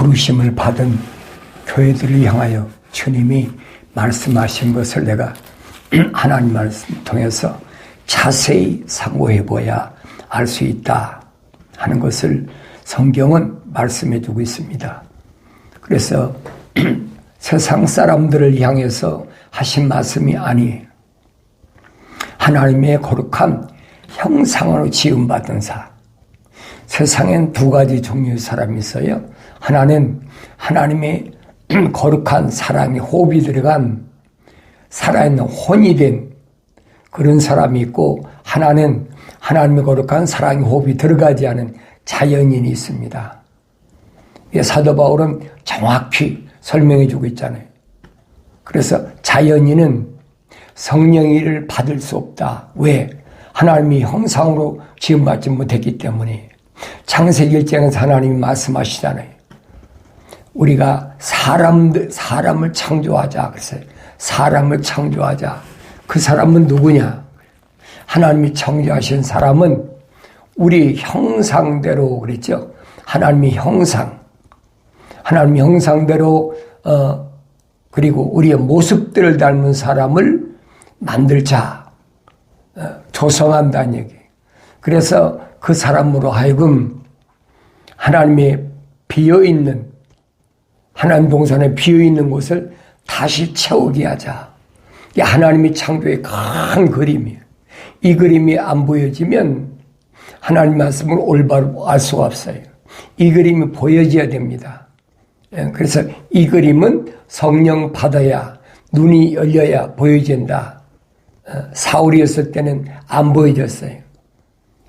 부르심을 받은 교회들을 향하여 주님이 말씀하신 것을 내가 하나님 말씀 통해서 자세히 상고해 보아야 알 수 있다 하는 것을 성경은 말씀해 주고 있습니다. 그래서 세상 사람들을 향해서 하신 말씀이 아니에요. 하나님의 거룩한 형상으로 지음받은 사. 세상엔 두 가지 종류의 사람이 있어요. 하나는 하나님의 거룩한 사랑이 호흡이 들어간 살아있는 혼이 된 그런 사람이 있고, 하나는 하나님의 거룩한 사랑이 호흡이 들어가지 않은 자연인이 있습니다. 사도 바울은 정확히 설명해 주고 있잖아요. 그래서 자연인은 성령을 받을 수 없다. 왜? 하나님이 형상으로 지음받지 못했기 때문에. 창세기 1장에서 하나님이 말씀하시잖아요. 우리가 사람을 창조하자. 그래서 사람을 창조하자. 그 사람은 누구냐? 하나님이 창조하신 사람은 우리 형상대로 그랬죠. 하나님의 형상. 하나님의 형상대로 그리고 우리의 모습들을 닮은 사람을 만들자. 조성한다는 얘기. 그래서 그 사람으로 하여금 하나님의 비어있는, 하나님 동산에 비어있는 곳을 다시 채우게 하자. 이게 하나님의 창조의 큰 그림이에요. 이 그림이 안 보여지면 하나님 말씀을 올바로 알 수가 없어요. 이 그림이 보여져야 됩니다. 그래서 이 그림은 성령 받아야, 눈이 열려야 보여진다. 사울이었을 때는 안 보여졌어요.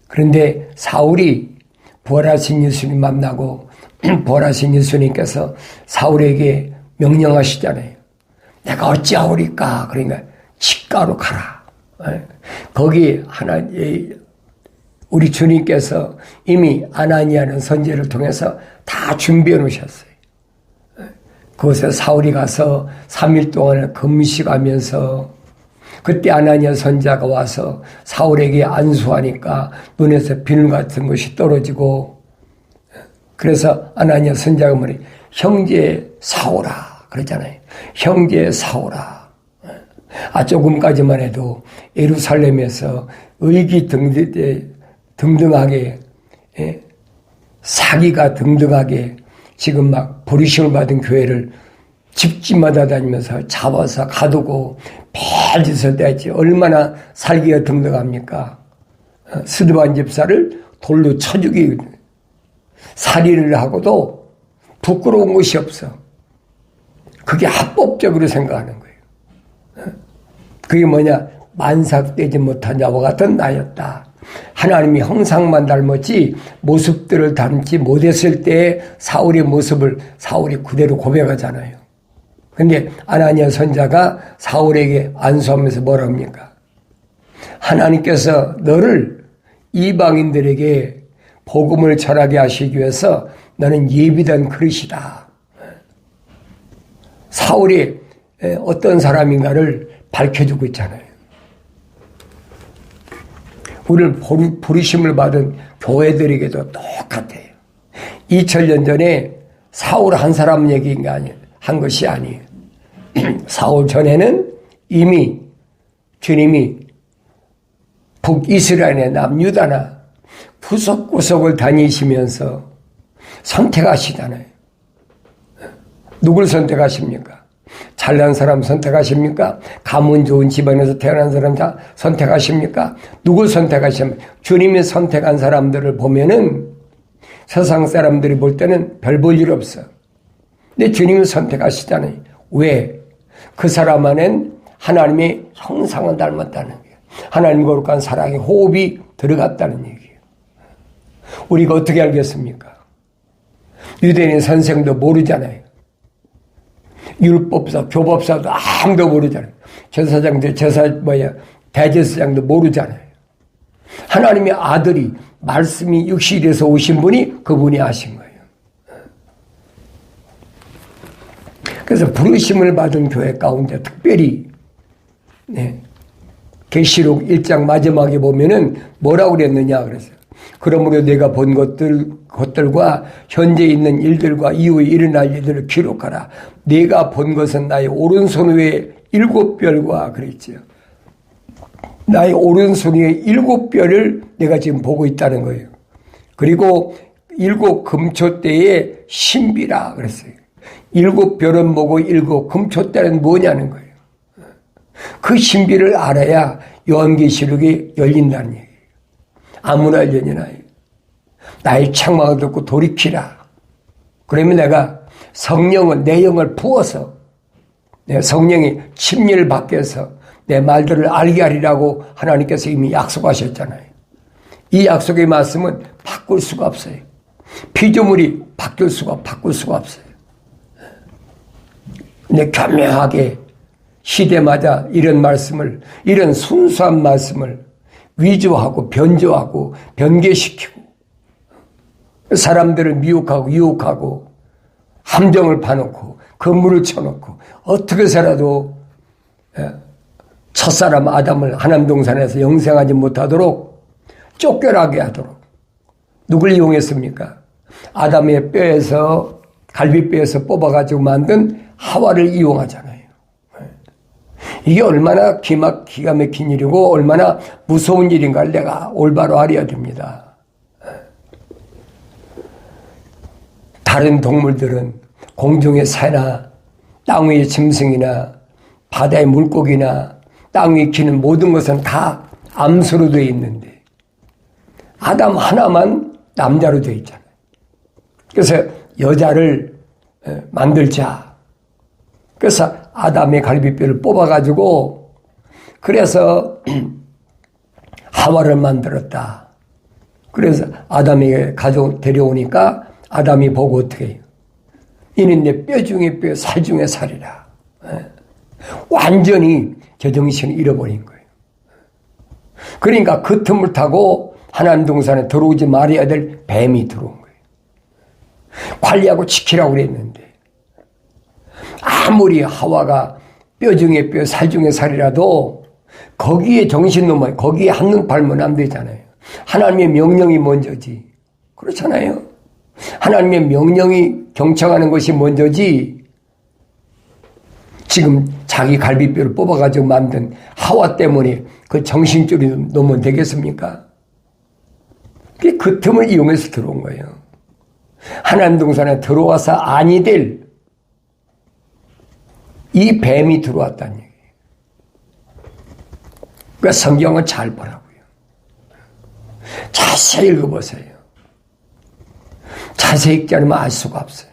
그런데 사울이 부활하신 예수님 만나고 부활하신 예수님께서 사울에게 명령하시잖아요. 내가 어찌하오리까? 그러니까 치과로 가라. 거기 우리 주님께서 이미 아나니아는 선지자를 통해서 다 준비해 놓으셨어요. 그곳에 사울이 가서 3일 동안 금식하면서, 그때 아나니아 선지자가 와서 사울에게 안수하니까 눈에서 비늘 같은 것이 떨어지고, 그래서 아나니아 선지자가 뭐래? 형제 사오라 그랬잖아요. 형제 사오라. 조금까지만 해도 예루살렘에서 등등하게, 사기가 등등하게 지금 막 부르심을 받은 교회를 집집마다 다니면서 잡아서 가두고 별짓을 댔지. 얼마나 살기가 등등합니까? 스드반 집사를 돌로 쳐 죽이거든요. 살인을 하고도 부끄러운 것이 없어. 그게 합법적으로 생각하는 거예요. 그게 뭐냐? 만삭되지 못한 자와 같은 나였다. 하나님이 형상만 닮았지 모습들을 닮지 못했을 때 사울의 모습을 사울이 그대로 고백하잖아요. 근데 아나니아 선자가 사울에게 안수하면서 뭐라 합니까? 하나님께서 너를 이방인들에게 복음을 전하게 하시기 위해서 너는 예비된 그릇이다. 사울이 어떤 사람인가를 밝혀주고 있잖아요. 우리를 부르심을 받은 교회들에게도 똑같아요. 2000년 전에 사울 한 사람 얘기가 한 것이 아니에요. 사울 전에는 이미 주님이 북이스라엘의 남유다나 구석구석을 다니시면서 선택하시잖아요. 누굴 선택하십니까? 잘난 사람 선택하십니까? 가문 좋은 집안에서 태어난 사람 선택하십니까? 누굴 선택하십니까? 주님이 선택한 사람들을 보면은 세상 사람들이 볼 때는 별 볼 일 없어. 근데 주님이 선택하시잖아요. 왜? 그 사람 안엔 하나님의 형상을 닮았다는 거예요. 하나님 거룩한 사랑의 호흡이 들어갔다는 얘기예요. 우리가 어떻게 알겠습니까? 유대인 선생도 모르잖아요. 율법사, 교법사도 아무도 모르잖아요. 제사장도 대제사장도 모르잖아요. 하나님의 아들이 말씀이 육신에서 오신 분이 그분이 하신 거예요. 그래서 부르심을 받은 교회 가운데 특별히 계시록 1장 마지막에 보면은 뭐라고 그랬느냐 그랬어요. 그러므로 내가 본 것들과 현재 있는 일들과 이후에 일어날 일들을 기록하라. 내가 본 것은 나의 오른손 위에 7별과 그랬죠. 나의 오른손 위에 7별을 내가 지금 보고 있다는 거예요. 그리고 7 금초대의 신비라 그랬어요. 7별은 뭐고 7 금초대는 뭐냐는 거예요. 그 신비를 알아야 요한계시록이 열린다는 얘기예요. 아무나 열리나요? 나의 책망을 듣고 돌이키라. 그러면 내가 성령은 내 영을 부어서 내 성령이 침례를 받게 해서 내 말들을 알게 하리라고 하나님께서 이미 약속하셨잖아요. 이 약속의 말씀은 바꿀 수가 없어요. 피조물이 바꿀 수가 없어요. 근데 교묘하게 시대마다 이런 말씀을, 이런 순수한 말씀을 위조하고 변조하고 변개시키고 사람들을 미혹하고 유혹하고 함정을 파놓고 건물을 쳐놓고 어떻게 해서라도 첫사람 아담을 하나님 동산에서 영생하지 못하도록 쫓겨나게 하도록 누굴 이용했습니까? 아담의 뼈에서 갈비뼈에서 뽑아가지고 만든 하와를 이용하잖아요. 이게 얼마나 기가 막힌 일이고 얼마나 무서운 일인가를 내가 올바로 알아야 됩니다. 다른 동물들은 공중의 새나 땅 위의 짐승이나 바다의 물고기나 땅 위에 기는 모든 것은 다 암수로 되어 있는데 아담 하나만 남자로 되어 있잖아요. 그래서 여자를 만들자. 그래서 아담의 갈비뼈를 뽑아가지고 그래서 하와를 만들었다. 그래서 아담에게 데려오니까 아담이 보고 어떻게 해요? 이는 내 뼈 중에 뼈, 살 중에 살이라. 완전히 제정신을 잃어버린 거예요. 그러니까 그 틈을 타고 하나님 동산에 들어오지 말아야 될 뱀이 들어온 거예요. 관리하고 지키라고 그랬는데 아무리 하와가 뼈 중에 뼈, 살 중에 살이라도 거기에 정신 놓으면 거기에 한눈 팔면 안 되잖아요. 하나님의 명령이 먼저지. 그렇잖아요. 하나님의 명령이 경청하는 것이 먼저지. 지금 자기 갈비뼈를 뽑아가지고 만든 하와 때문에 그 정신줄이 놓으면 되겠습니까? 그 틈을 이용해서 들어온 거예요. 하나님 동산에 들어와서 아니 될 이 뱀이 들어왔다는 얘기예요. 그러니까 성경을 잘 보라고요. 자세히 읽어보세요. 자세히 읽지 않으면 알 수가 없어요.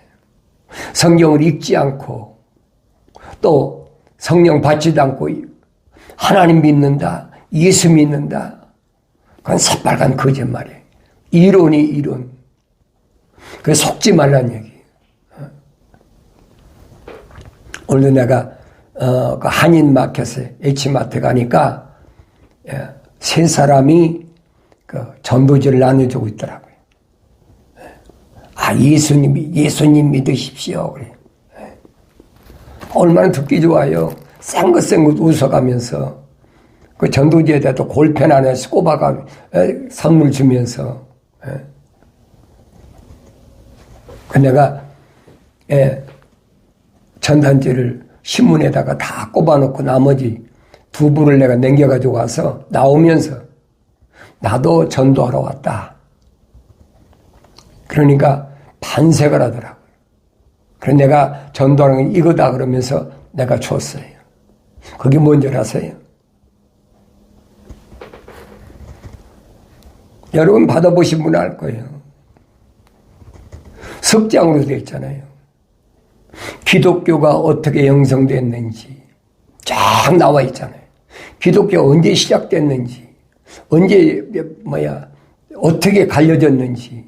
성경을 읽지 않고 또 성령 받지도 않고 하나님 믿는다, 예수 믿는다. 그건 새빨간 거짓말이에요. 이론이 이론. 그게 속지 말란 얘기예요. 오늘도 내가 그 한인마켓에 H마트 가니까 세 사람이 그 전도지를 나눠주고 있더라고요. 아, 예수님 믿으십시오. 그래. 얼마나 듣기 좋아요. 쌩긋쌩긋 웃어가면서 그 전도지에다 또 골펜 안에서 꼽아가 선물 주면서. 그 내가 전단지를 신문에다가 다 꼽아놓고 나머지 2부를 내가 남겨가지고 와서 나오면서 나도 전도하러 왔다. 그러니까 반색을 하더라고요. 그래서 내가 전도하는 건 이거다 그러면서 내가 줬어요. 그게 뭔지 아세요? 여러분 받아보신 분은 알 거예요. 석장으로 되어 있잖아요. 기독교가 어떻게 형성됐는지 쫙 나와 있잖아요. 기독교가 언제 시작됐는지, 어떻게 갈려졌는지,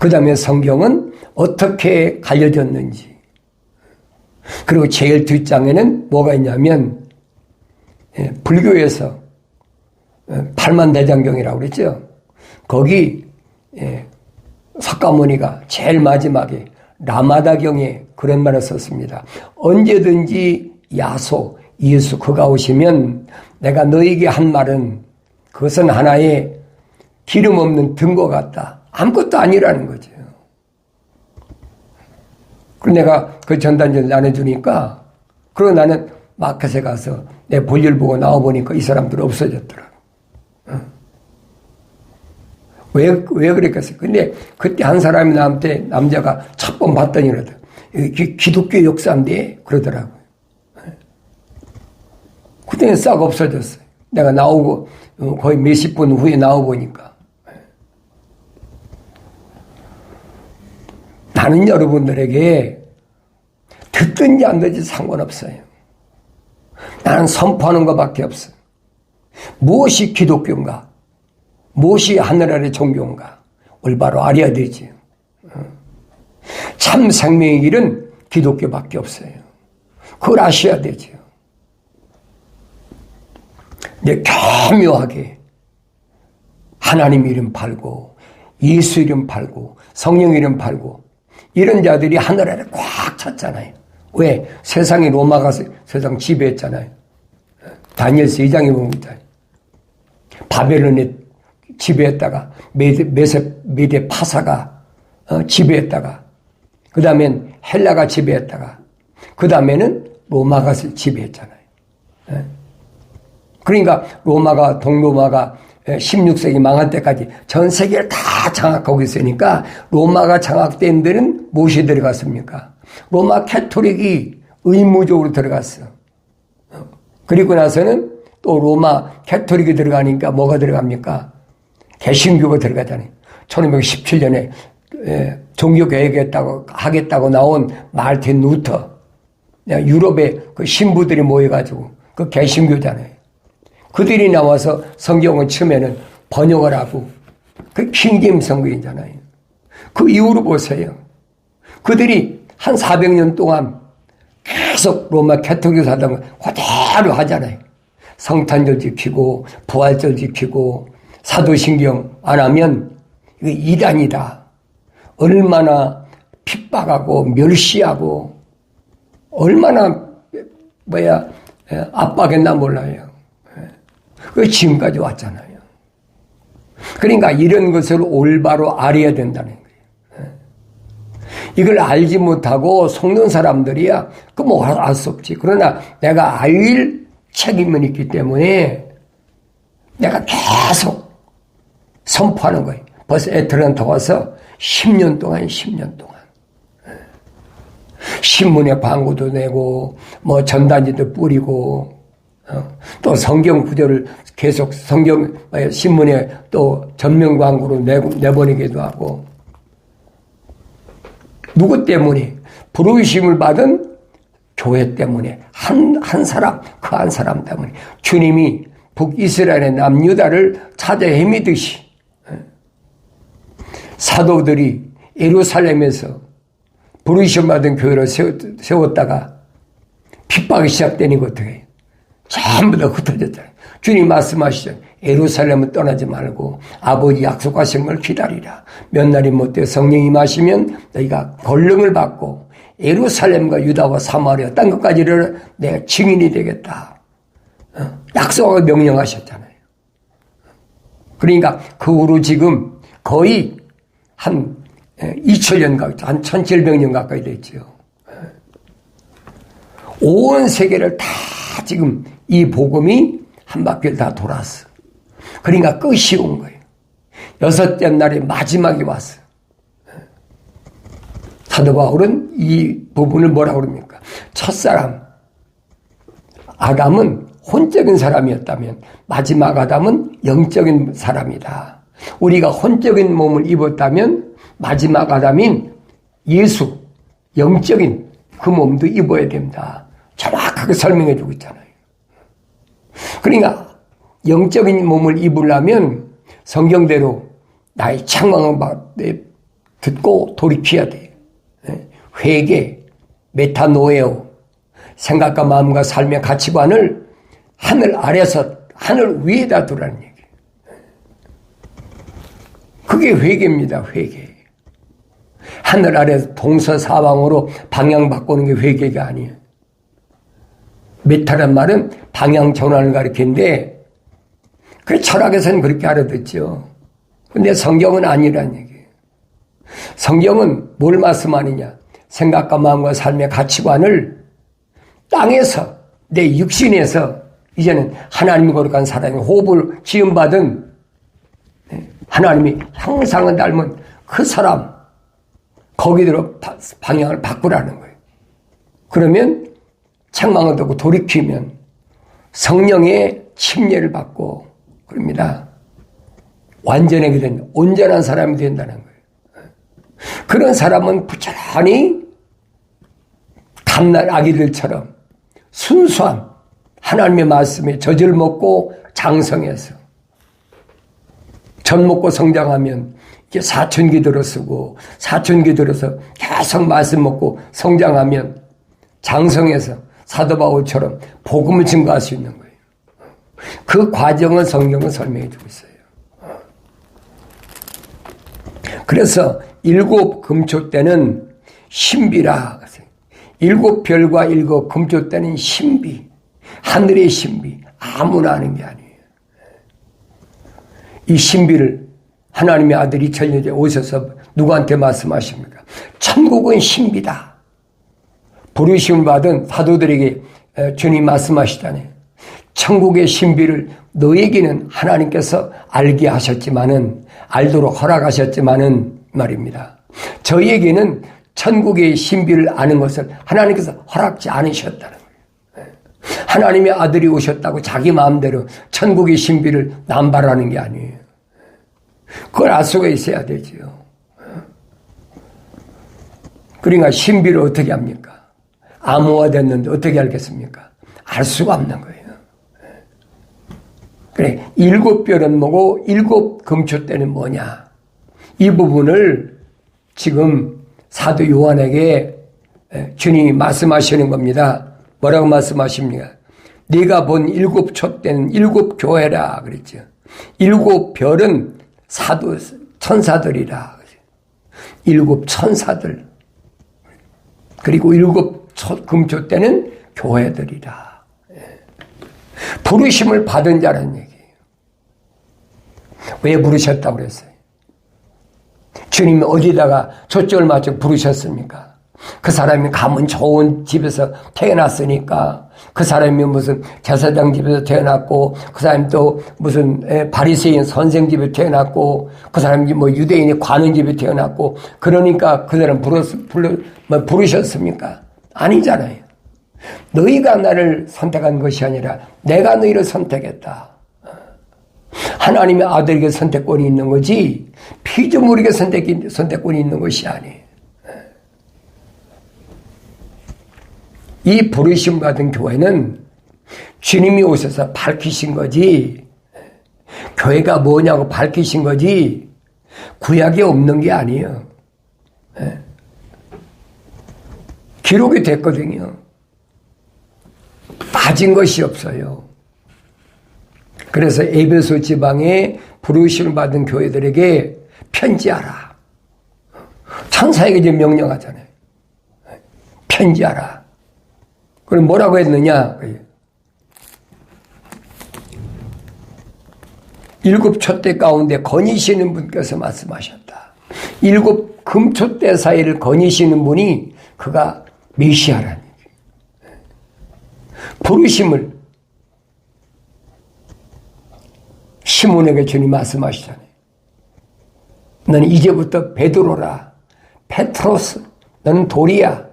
그 다음에 성경은 어떻게 갈려졌는지, 그리고 제일 뒷장에는 뭐가 있냐면, 불교에서 팔만대장경이라고 그랬죠. 거기 석가모니가 제일 마지막에 라마다경에 그런 말을 썼습니다. 언제든지 야소, 예수 그가 오시면 내가 너에게 한 말은 그것은 하나의 기름 없는 등과 같다. 아무것도 아니라는 거죠. 그리고 내가 그 전단지를 나눠주니까, 그리고 나는 마켓에 가서 내 볼일 보고 나와보니까 이 사람들 없어졌더라고. 왜 그랬겠어요? 근데 그때 한 사람이 나한테, 남자가 첫 번 봤더니 그러더라고요. 이게 기독교 역사인데, 그러더라고요. 그때는 싹 없어졌어요. 내가 나오고, 거의 몇십 분 후에 나와보니까. 나는 여러분들에게 듣든지 안 듣든지 상관없어요. 나는 선포하는 것밖에 없어. 무엇이 기독교인가? 무엇이 하늘 아래 종교인가? 올바로 알아야 되지. 참 생명의 길은 기독교밖에 없어요. 그걸 아셔야 되죠. 근데 교묘하게 하나님 이름 팔고 예수 이름 팔고 성령 이름 팔고 이런 자들이 하늘 아래 꽉 찼잖아요. 왜? 세상이 로마가 세상 지배했잖아요. 다니엘서 2장에 보면 있잖아요. 바벨론에 지배했다가 메데 파사가 지배했다가 그 다음엔 헬라가 지배했다가 그 다음에는 로마가 지배했잖아요. 그러니까 동로마가 16세기 망할 때까지 전 세계를 다 장악하고 있으니까 로마가 장악된 데는 무엇이 들어갔습니까? 로마 캐토릭이 의무적으로 들어갔어. 그리고 나서는 또 로마 캐토릭이 들어가니까 뭐가 들어갑니까? 개신교가 들어가잖아요. 1517년에 종교개혁 하겠다고 나온 마르틴 루터, 유럽의 그 신부들이 모여가지고 그 개신교잖아요. 그들이 나와서 성경을 처음에는 번역을 하고 그 킹제임 성경이잖아요. 그 이후로 보세요. 그들이 한 400년 동안 계속 로마 캐토릭 사당을 그대로 하잖아요. 성탄절 지키고 부활절 지키고 사도신경 안 하면 이거 이단이다. 얼마나 핍박하고 멸시하고 얼마나 압박했나 몰라요. 그 지금까지 왔잖아요. 그러니까 이런 것을 올바로 알아야 된다는 거예요. 이걸 알지 못하고 속는 사람들이야 그 뭐 알 수 없지. 그러나 내가 알 책임은 있기 때문에 내가 계속 선포하는 거예요. 벌써 애틀랜타 와서 10년 동안 신문에 광고도 내고 뭐 전단지도 뿌리고 또 성경 구절을 계속 신문에 또 전면 광고로 내보내기도 하고. 누구 때문에? 부르심을 받은 교회 때문에. 한 사람, 그 한 사람 때문에. 주님이 북이스라엘의 남유다를 찾아 헤매듯이 사도들이 예루살렘에서 부르심 받은 교회를 세웠다가 핍박이 시작되는 거 어떻게 해요? 전부 다 흩어졌잖아요. 주님 말씀하시죠. 예루살렘을 떠나지 말고 아버지 약속하신 걸 기다리라. 몇 날이 못돼 성령이 임하시면 너희가 권능을 받고 예루살렘과 유다와 사마리아 땅 끝까지를 내 증인이 되겠다. 약속하고 명령하셨잖아요. 그러니까 그 후로 지금 거의 한 2000년 가까이, 한 1700년 가까이 됐죠. 온 세계를 다 지금 이 복음이 한 바퀴를 다 돌았어. 그러니까 끝이 온 거예요. 6째 날에 마지막이 왔어. 사도 바울은 이 부분을 뭐라고 그럽니까? 첫사람 아담은 혼적인 사람이었다면 마지막 아담은 영적인 사람이다. 우리가 혼적인 몸을 입었다면 마지막 아담인 예수 영적인 그 몸도 입어야 된다. 정확하게 설명해 주고 있잖아요. 그러니까 영적인 몸을 입으려면 성경대로 나의 책망을 듣고 돌이켜야 돼. 회개, 메타노에오, 생각과 마음과 삶의 가치관을 하늘 아래서 하늘 위에다 두라는 얘기예요. 그게 회개입니다. 회개. 하늘 아래서 동서사방으로 방향 바꾸는 게 회개가 아니에요. 메타란 말은 방향 전환을 가리키는데 그 철학에서는 그렇게 알아듣죠. 근데 성경은 아니란 얘기예요. 성경은 뭘 말씀하느냐? 생각과 마음과 삶의 가치관을 땅에서, 내 육신에서 이제는 하나님이 거룩한 사람이 호흡을 지음받은 하나님이 형상을 닮은 그 사람, 거기대로 방향을 바꾸라는 거예요. 그러면 책망을 듣고 돌이키면 성령의 침례를 받고 그럽니다. 완전하게 된 온전한 사람이 된다는 거예요. 그런 사람은 부지런히 갓날 아기들처럼 순수한 하나님의 말씀에 젖을 먹고 장성해서 젖 먹고 성장하면 이제 사춘기 들어서고 사춘기 들어서 계속 말씀 먹고 성장하면 장성해서 사도 바울처럼 복음을 증거할 수 있는 거예요. 그 과정을 성경은 설명해 주고 있어요. 그래서 일곱 금초 때는 신비라. 일곱 별과 일곱 금초 때는 신비. 하늘의 신비. 아무나 하는 게 아니에요. 이 신비를 하나님의 아들 2000년 전에 오셔서 누구한테 말씀하십니까? 천국은 신비다. 부르심을 받은 사도들에게 주님 말씀하시다네. 천국의 신비를 너에게는 하나님께서 알게 하셨지만은, 알도록 허락하셨지만은 말입니다. 저희에게는 천국의 신비를 아는 것을 하나님께서 허락지 않으셨다는 거예요. 하나님의 아들이 오셨다고 자기 마음대로 천국의 신비를 남발하는 게 아니에요. 그걸 알 수가 있어야 되지요. 그러니까 신비를 어떻게 합니까? 암호화됐는데 어떻게 알겠습니까? 알 수가 없는 거예요. 그래, 일곱 별은 뭐고 일곱 금초 때는 뭐냐? 이 부분을 지금 사도 요한에게 주님이 말씀하시는 겁니다. 뭐라고 말씀하십니까? 네가 본 일곱 초 때는 일곱 교회라 그랬죠. 일곱 별은 사도 천사들이라. 일곱 천사들. 그리고 일곱 금초 때는 교회들이라. 부르심을 받은 자라는 얘기예요. 왜 부르셨다고 그랬어요? 주님이 어디다가 초점을 맞춰 부르셨습니까? 그 사람이 가문 좋은 집에서 태어났으니까, 그 사람이 무슨 제사장 집에서 태어났고, 그 사람이 또 무슨 바리새인 선생 집에 태어났고, 그 사람이 뭐 유대인의 관원 집에 태어났고, 그러니까 그 사람 부르셨습니까? 아니잖아요. 너희가 나를 선택한 것이 아니라 내가 너희를 선택했다. 하나님의 아들에게 선택권이 있는 거지 피조물에게 선택권이 있는 것이 아니에요. 이 부르심 받은 교회는 주님이 오셔서 밝히신 거지, 교회가 뭐냐고 밝히신 거지 구약에 없는 게 아니에요. 기록이 됐거든요. 빠진 것이 없어요. 그래서 에베소 지방에 부르심을 받은 교회들에게 편지하라. 천사에게 이제 명령하잖아요. 편지하라. 그럼 뭐라고 했느냐? 일곱 촛대 가운데 거니시는 분께서 말씀하셨다. 일곱 금촛대 사이를 거니시는 분이 그가 메시아라는 얘기예요. 부르심을 시몬에게 주님 말씀하시잖아요. 너는 이제부터 베드로라. 페트로스. 너는 돌이야.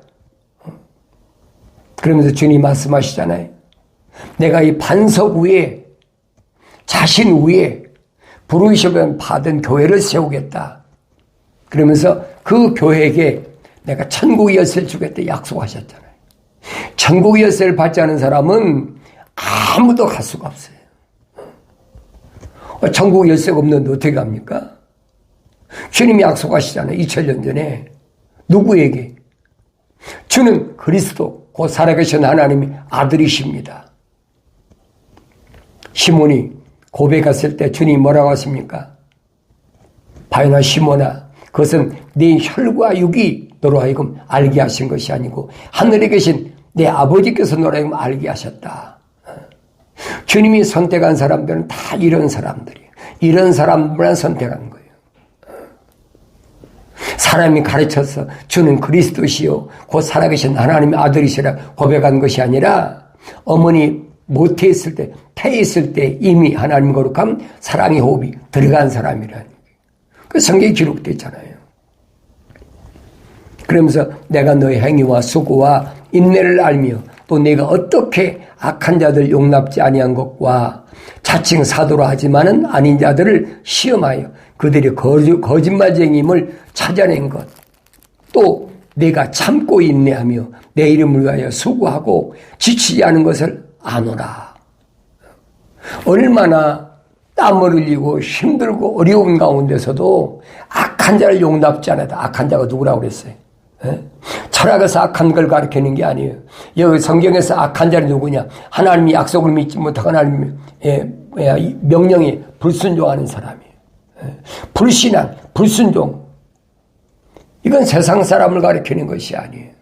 그러면서 주님 말씀하시잖아요. 내가 이 반석 위에, 자신 위에 부르심을 받은 교회를 세우겠다. 그러면서 그 교회에게 내가 천국의 열쇠를 주겠다 약속하셨잖아요. 천국의 열쇠를 받지 않은 사람은 아무도 갈 수가 없어요. 천국 열쇠가 없는데 어떻게 갑니까? 주님이 약속하시잖아요. 2000년 전에. 누구에게? 주는 그리스도, 곧 살아계신 하나님의 아들이십니다. 시몬이 고백했을 때 주님이 뭐라고 하십니까? 바요나 시몬아, 그것은 네 혈과 육이 너로 하여금 알게 하신 것이 아니고 하늘에 계신 내 아버지께서 너로 하여금 알게 하셨다. 주님이 선택한 사람들은 다 이런 사람들이에요. 이런 사람들만 선택한 거예요. 사람이 가르쳐서 주는 그리스도시요 곧 살아계신 하나님의 아들이시라 고백한 것이 아니라 어머니 모태했을 때 태했을 때 이미 하나님 거룩함 사랑의 호흡이 들어간 사람이라는 그 성경에 기록되어 있잖아요. 그러면서 내가 너의 행위와 수고와 인내를 알며 또 내가 어떻게 악한 자들 용납지 아니한 것과 자칭 사도라 하지만은 아닌 자들을 시험하여 그들이 거짓말쟁임을 찾아낸 것, 또 내가 참고 인내하며 내 이름을 위하여 수고하고 지치지 않은 것을 아노라. 얼마나 땀을 흘리고 힘들고 어려운 가운데서도 악한 자를 용납지 않았다. 악한 자가 누구라고 그랬어요? 철학에서 악한 걸 가르치는 게 아니에요. 여기 성경에서 악한 자는 누구냐? 하나님이 약속을 믿지 못하고 하나님의 명령에 불순종하는 사람이에요. 불신앙, 불순종. 이건 세상 사람을 가르치는 것이 아니에요.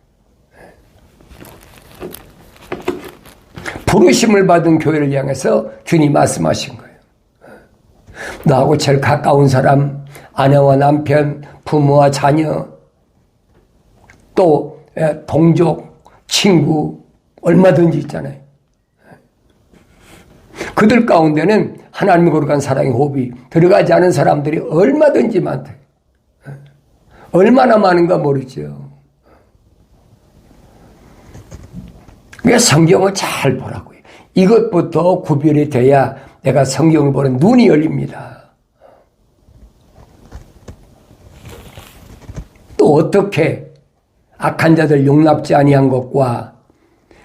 부르심을 받은 교회를 향해서 주님 말씀하신 거예요. 너하고 제일 가까운 사람, 아내와 남편, 부모와 자녀, 또 동족, 친구 얼마든지 있잖아요. 그들 가운데는 하나님의 거룩한 사랑의 호흡이 들어가지 않은 사람들이 얼마든지 많다. 얼마나 많은가 모르죠. 그러니까 성경을 잘 보라고요. 이것부터 구별이 돼야 내가 성경을 보는 눈이 열립니다. 또 어떻게 악한 자들 용납지 아니한 것과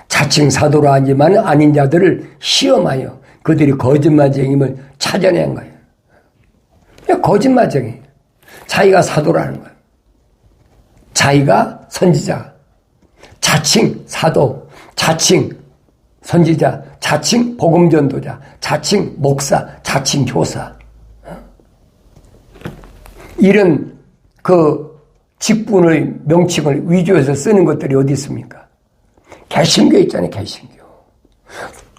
자칭 사도라 하지만 아닌 자들을 시험하여 그들이 거짓말쟁임을 찾아낸 거예요. 거짓말쟁이. 자기가 사도라는 거예요. 자기가 선지자. 자칭 사도. 자칭 선지자. 자칭 복음전도자. 자칭 목사. 자칭 교사. 이런 직분의 명칭을 위조해서 쓰는 것들이 어디 있습니까? 개신교 있잖아요, 개신교.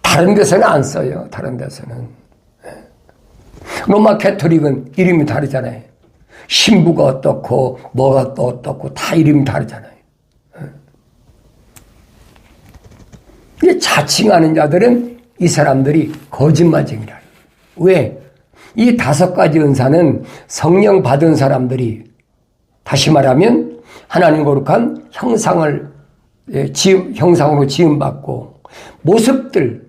다른 데서는 안 써요, 다른 데서는. 로마 캐토릭은 이름이 다르잖아요. 신부가 어떻고, 뭐가 또 어떻고, 다 이름이 다르잖아요. 자칭하는 자들은 이 사람들이 거짓말쟁이라. 왜? 이 5가지 은사는 성령 받은 사람들이 다시 말하면 하나님 거룩한 형상으로 지음받고 모습들,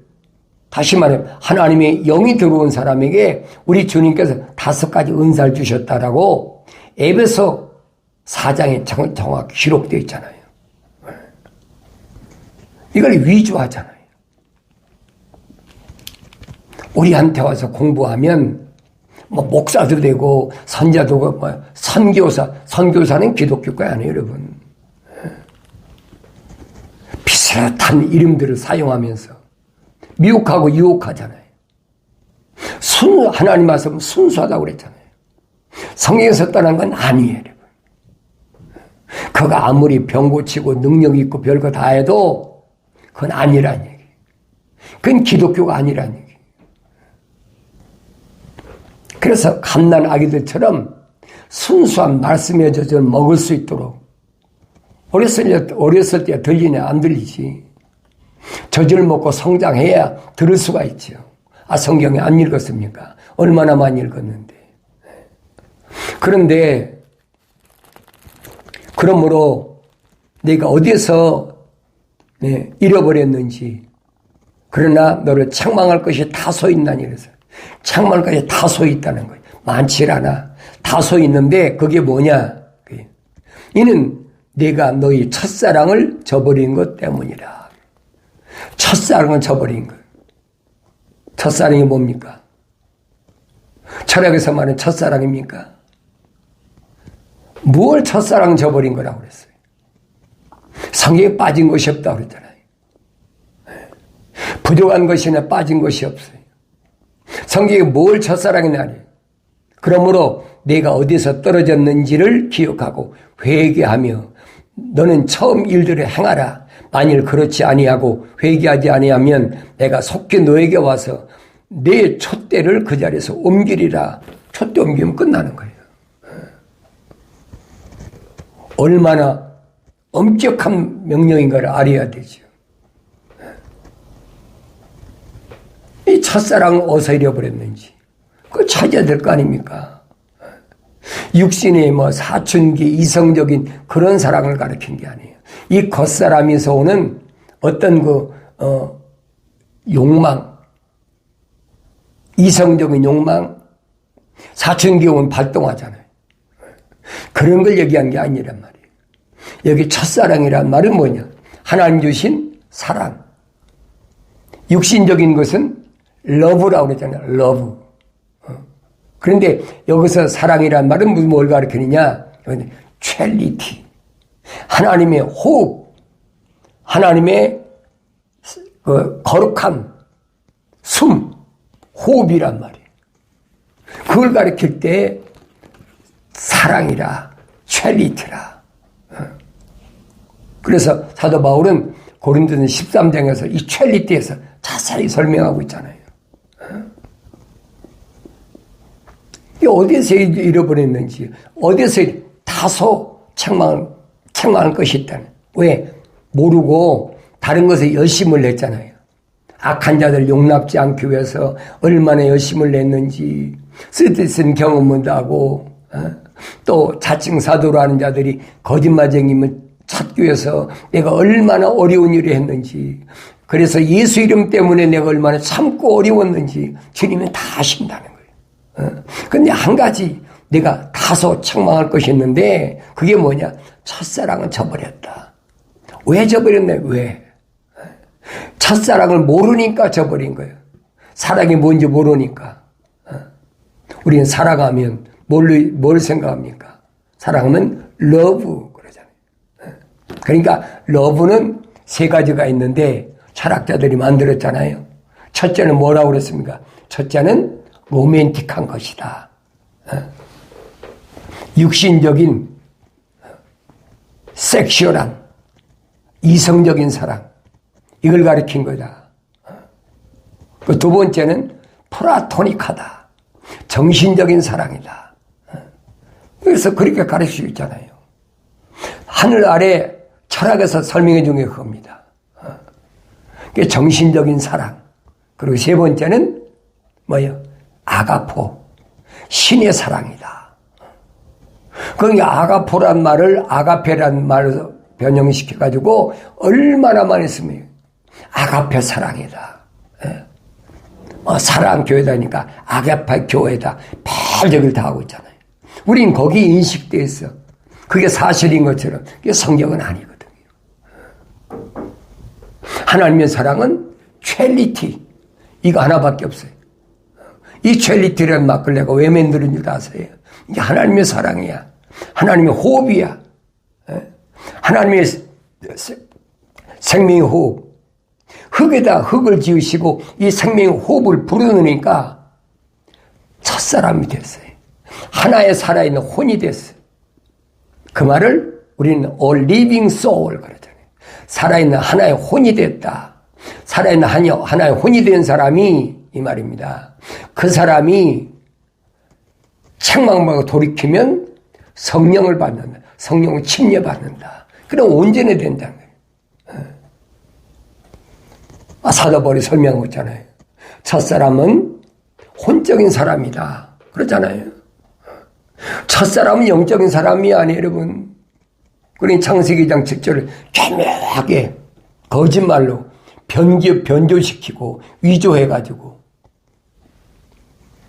다시 말하면 하나님의 영이 들어온 사람에게 우리 주님께서 5가지 은사를 주셨다라고 에베소 4장에 정확히 기록되어 있잖아요. 이걸 위조하잖아요. 우리한테 와서 공부하면 목사도 되고 선자도 되고 선교사는 기독교가 아니에요, 여러분. 비슷한 이름들을 사용하면서 미혹하고 유혹하잖아요. 하나님 말씀 순수하다고 그랬잖아요. 성경에서 떠난 건 아니에요, 여러분. 그가 아무리 병 고치고 능력 있고 별거 다 해도 그건 아니란 얘기. 그건 기독교가 아니란 얘기. 그래서 갓난 아기들처럼 순수한 말씀의 젖을 먹을 수 있도록 어렸을 때 들리냐 안 들리지. 젖을 먹고 성장해야 들을 수가 있죠. 성경에 안 읽었습니까? 얼마나 많이 읽었는데. 그런데 그러므로 내가 어디에서 잃어버렸는지, 그러나 너를 책망할 것이 다소 있나니 그래서 책망할 것이 다소 있다는 거예요. 많지 않아. 다소 있는데 그게 뭐냐? 이는 내가 너희 첫사랑을 저버린 것 때문이라. 첫사랑을 저버린 것. 첫사랑이 뭡니까? 철학에서 말하는 첫사랑입니까? 무엇을 첫사랑 저버린 거라고 그랬어요? 성경에 빠진 것이 없다고 그랬잖아요. 부족한 것이나 빠진 것이 없어요. 성경에 뭘 첫사랑이냐. 그러므로 내가 어디서 떨어졌는지를 기억하고 회개하며 너는 처음 일들을 행하라. 만일 그렇지 아니하고 회개하지 아니하면 내가 속히 너에게 와서 내 촛대를 그 자리에서 옮기리라. 촛대 옮기면 끝나는 거예요. 얼마나 엄격한 명령인가를 알아야 되죠. 이 첫사랑을 어디서 잃어버렸는지 그거 찾아야 될 거 아닙니까? 육신의 사춘기 이성적인 그런 사랑을 가르친 게 아니에요. 이 겉사람에서 오는 어떤 욕망, 이성적인 욕망, 사춘기 오면 발동하잖아요. 그런 걸 얘기한 게 아니란 말이에요. 여기 첫사랑이란 말은 뭐냐? 하나님 주신 사랑. 육신적인 것은 러브라고 그랬잖아요. 러브. 그런데 여기서 사랑이란 말은 무슨 뭘 가르치느냐? 첼리티. 하나님의 호흡. 하나님의 거룩함. 숨. 호흡이란 말이에요. 그걸 가르칠 때 사랑이라, 첼리티라. 그래서 사도 바울은 고린도전 13장에서 이 첼리티에서 자세히 설명하고 있잖아요. 어디서 잃어버렸는지, 어디서 다소 책망할 것이 있다는. 왜? 모르고 다른 것에 열심을 냈잖아요. 악한 자들 용납지 않기 위해서 얼마나 열심을 냈는지, 쓸데없는 경험도 하고, 또 자칭 사도로 하는 자들이 거짓말쟁이면 찾기 위해서 내가 얼마나 어려운 일을 했는지, 그래서 예수 이름 때문에 내가 얼마나 참고 어려웠는지 주님은 다 아신다는 거예요. 근데 한 가지 내가 다소 책망할 것이 있는데 그게 뭐냐? 첫사랑은 저버렸다. 왜 저버렸냐? 왜? 첫사랑을 모르니까 저버린 거예요. 사랑이 뭔지 모르니까. 우리는 사랑하면 뭘 생각합니까? 사랑은 러브 그러잖아요. 그러니까 러브는 세 가지가 있는데 철학자들이 만들었잖아요. 첫째는 뭐라고 그랬습니까? 첫째는 로맨틱한 것이다. 육신적인 섹슈얼한 이성적인 사랑 이걸 가리킨 거다. 그 두 번째는 플라토닉하다. 정신적인 사랑이다. 그래서 그렇게 가르치고 있잖아요. 하늘 아래 철학에서 설명해 준 게 그겁니다. 그게 정신적인 사랑. 그리고 세 번째는 뭐예요? 아가포. 신의 사랑이다. 그러니까 아가포란 말을 아가페란 말로 변형시켜가지고 얼마나 많이 씁니까? 아가페 사랑이다. 사랑 교회다니까 아가페 교회다. 별적을 다 하고 있잖아요. 우린 거기 인식돼 있어. 그게 사실인 것처럼 그게 성경은 아니거든요. 하나님의 사랑은 첼리티. 이거 하나밖에 없어요. 이 첼리티라는 막을 내가 왜 만드는 줄 아세요? 이게 하나님의 사랑이야. 하나님의 호흡이야. 하나님의 생명의 호흡. 흙에다 흙을 지으시고 이 생명의 호흡을 불어넣으니까 첫사람이 됐어요. 하나의 살아있는 혼이 됐어요. 그 말을 우리는 a living soul 그러잖아요. 살아있는 하나의 혼이 됐다. 살아있는 하나의 혼이 된 사람이 이 말입니다. 그 사람이 책망받고 돌이키면 성령을 받는다. 성령을 침례받는다. 그럼 온전히 된다는 거예요. 사도 바울이 설명하고 있잖아요. 첫사람은 혼적인 사람이다. 그러잖아요. 첫사람은 영적인 사람이 아니에요, 여러분. 그러니 창세기 2장 7절을 교묘하게 거짓말로 변조시키고 위조해가지고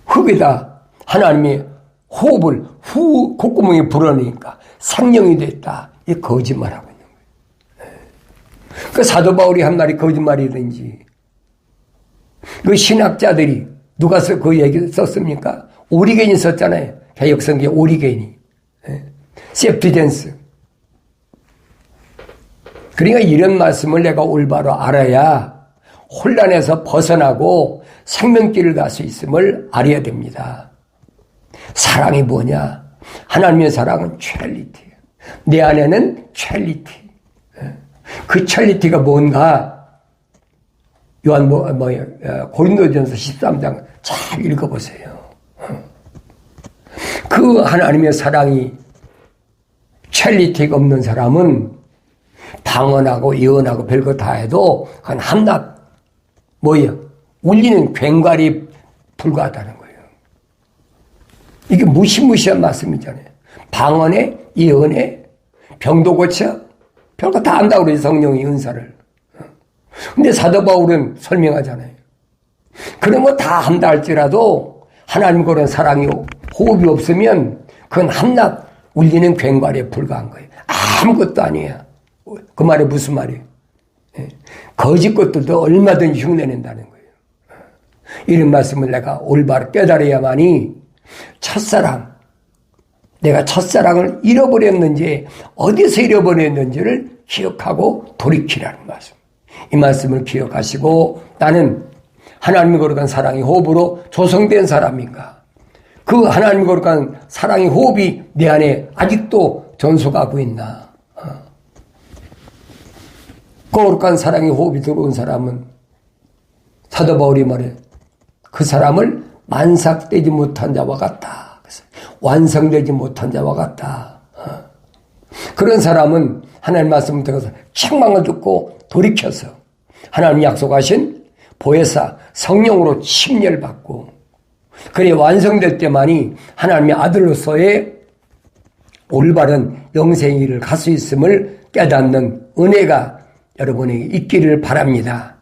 흙에다 하나님의 호흡을 콧구멍에 불어넣으니까 생명이 됐다. 이 거짓말하고 있는 거예요. 그 사도 바울이 한 말이 거짓말이든지 그 신학자들이 누가 그 얘기 썼습니까? 오리겐이 썼잖아요. 개혁성경에 오리겐이. 세프티젠스. 그러니까 이런 말씀을 내가 올바로 알아야 혼란에서 벗어나고 생명길을 갈 수 있음을 알아야 됩니다. 사랑이 뭐냐? 하나님의 사랑은 첼리티. 내 안에는 첼리티. 그 첼리티가 뭔가 고린도전서 13장 잘 읽어보세요. 그 하나님의 사랑이 퀄리티가 없는 사람은 방언하고 예언하고 별거 다 해도 그건 한낱 뭐예요? 울리는 괭과리 불과하다는 거예요. 이게 무시무시한 말씀이잖아요. 방언에 예언에 병도 고쳐 별거 다 안다고 그러지 성령의 은사를. 근데 사도 바울은 설명하잖아요. 그런 거 다 한다 할지라도 하나님과 그런 사랑이 호흡이 없으면 그건 한낱 울리는 괭과리에 불과한 거예요. 아무것도 아니에요. 그 말이 무슨 말이에요? 거짓 것들도 얼마든지 흉내낸다는 거예요. 이런 말씀을 내가 올바로 깨달아야만이 첫사랑, 내가 첫사랑을 잃어버렸는지 어디서 잃어버렸는지를 기억하고 돌이키라는 말씀. 이 말씀을 기억하시고 나는 하나님의 거룩한 사랑의 호흡으로 조성된 사람인가? 그 하나님의 거룩한 사랑의 호흡이 내 안에 아직도 전속하고 있나? 거룩한 사랑의 호흡이 들어온 사람은 사도 바울이 말해 그 사람을 만삭되지 못한 자와 같다. 완성되지 못한 자와 같다. 그런 사람은 하나님 말씀을 들어서 책망을 듣고 돌이켜서 하나님 약속하신 보혜사 성령으로 침례받고 그래 완성될 때만이 하나님의 아들로서의 올바른 영생의 길을 갈 수 있음을 깨닫는 은혜가 여러분에게 있기를 바랍니다.